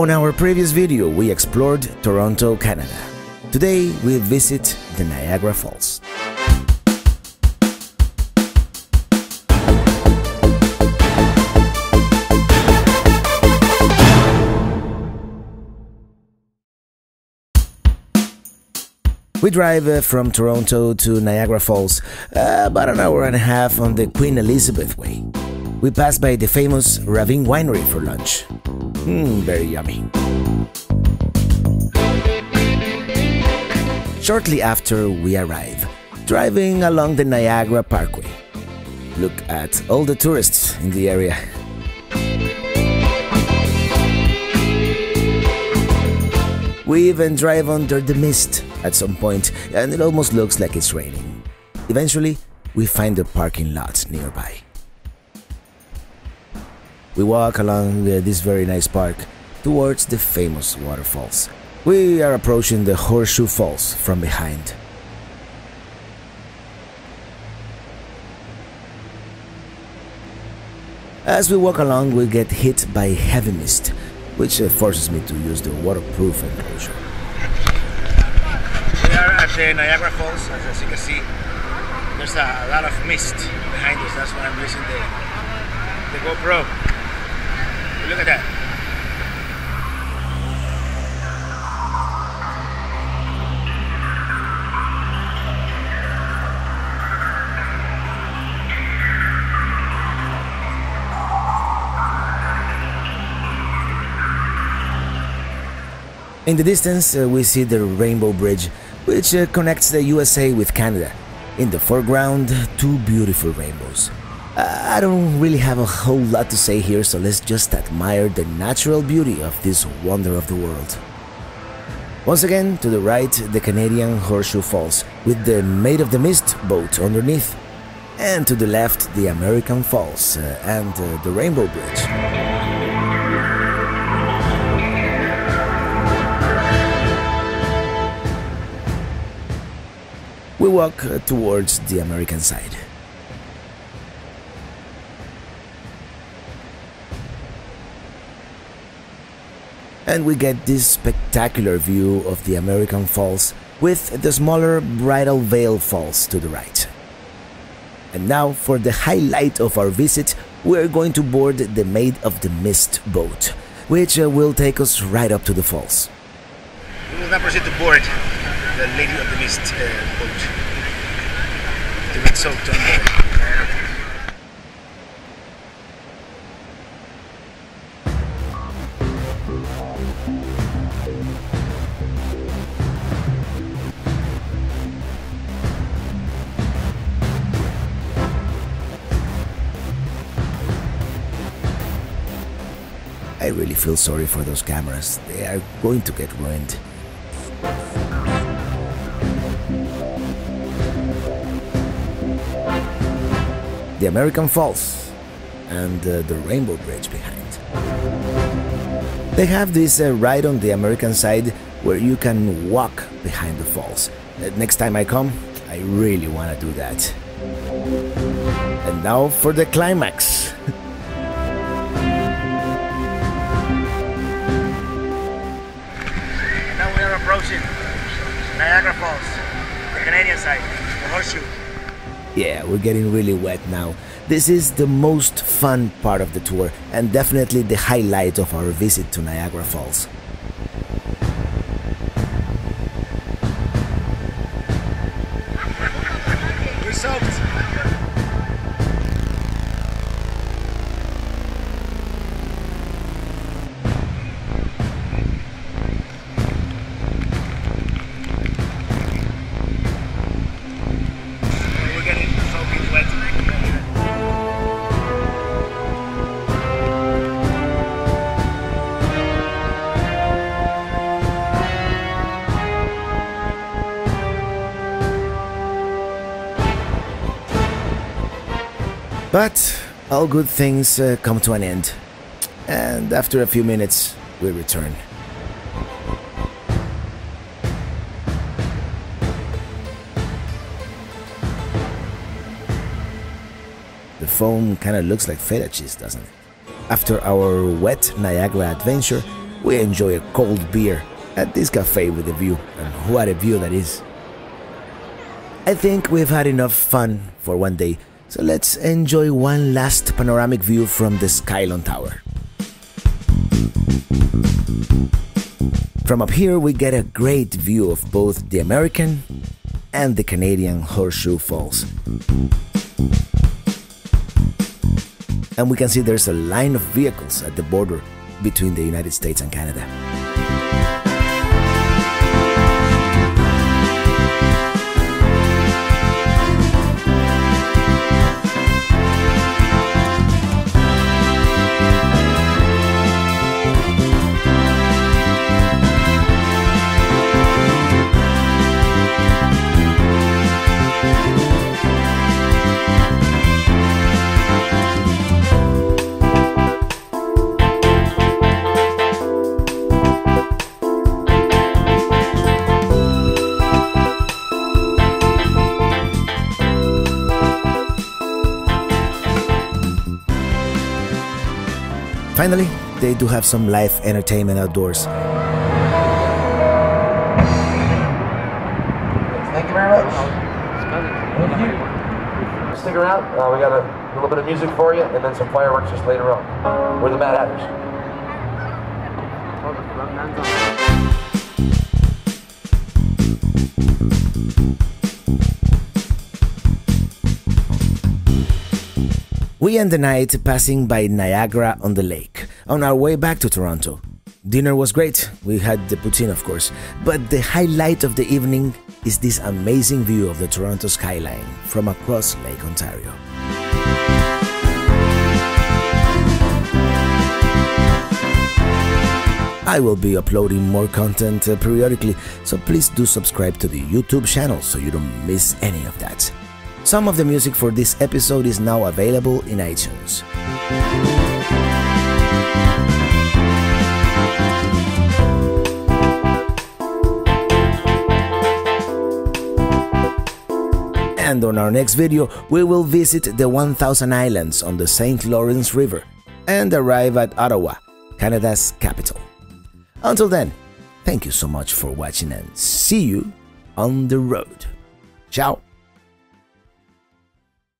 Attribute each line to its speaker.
Speaker 1: On our previous video, we explored Toronto, Canada. Today, we visit the Niagara Falls. We drive from Toronto to Niagara Falls, about an hour and a half on the Queen Elizabeth Way. We pass by the famous RAVINE winery for lunch. Very yummy. Shortly after we arrive, driving along the Niagara Parkway. Look at all the tourists in the area. We even drive under the mist at some point, and it almost looks like it's raining. Eventually, we find a parking lot nearby. We walk along this very nice park towards the famous waterfalls. We are approaching the Horseshoe Falls from behind. As we walk along, we get hit by heavy mist, which forces me to use the waterproof enclosure.
Speaker 2: We are at the Niagara Falls, as you can see. There's a lot of mist behind us. That's why I'm using the GoPro. Look at that.
Speaker 1: In the distance, we see the Rainbow Bridge, which connects the USA with Canada. In the foreground, two beautiful rainbows. I don't really have a whole lot to say here, so let's just admire the natural beauty of this wonder of the world. Once again, to the right, the Canadian Horseshoe Falls, with the Maid of the Mist boat underneath. And to the left, the American Falls and the Rainbow Bridge. We walk towards the American side. And we get this spectacular view of the American Falls with the smaller Bridal Veil Falls to the right. And now for the highlight of our visit, we're going to board the Maid of the Mist boat, which will take us right up to the falls.
Speaker 2: We will now proceed to board the Lady of the Mist boat to get soaked on board.
Speaker 1: I really feel sorry for those cameras. They are going to get ruined. The American Falls and the Rainbow Bridge behind. They have this ride on the American side where you can walk behind the falls. Next time I come, I really want to do that. And now for the climax.
Speaker 2: Now we are approaching Niagara Falls, the Canadian side, the Horseshoe.
Speaker 1: Yeah, we're getting really wet now. This is the most fun part of the tour and definitely the highlight of our visit to Niagara Falls.
Speaker 2: We're soaked.
Speaker 1: But all good things come to an end, and after a few minutes, we return. The foam kinda looks like feta cheese, doesn't it? After our wet Niagara adventure, we enjoy a cold beer at this cafe with a view, and what a view that is. I think we've had enough fun for one day, so let's enjoy one last panoramic view from the Skylon Tower. From up here we get a great view of both the American and the Canadian Horseshoe Falls. And we can see there's a line of vehicles at the border between the United States and Canada. Finally, they do have some live entertainment outdoors.
Speaker 3: Thank you very much. Thank you. Stick around. We got a little bit of music for you, and then some fireworks just later on. We're the Mad Hatters.
Speaker 1: We end the night passing by Niagara on the lake, on our way back to Toronto. Dinner was great, we had the poutine of course, but the highlight of the evening is this amazing view of the Toronto skyline from across Lake Ontario. I will be uploading more content periodically, so please do subscribe to the YouTube channel so you don't miss any of that. Some of the music for this episode is now available in iTunes. And on our next video, we will visit the 1000 Islands on the St. Lawrence River and arrive at Ottawa, Canada's capital. Until then, thank you so much for watching and see you on the road. Ciao!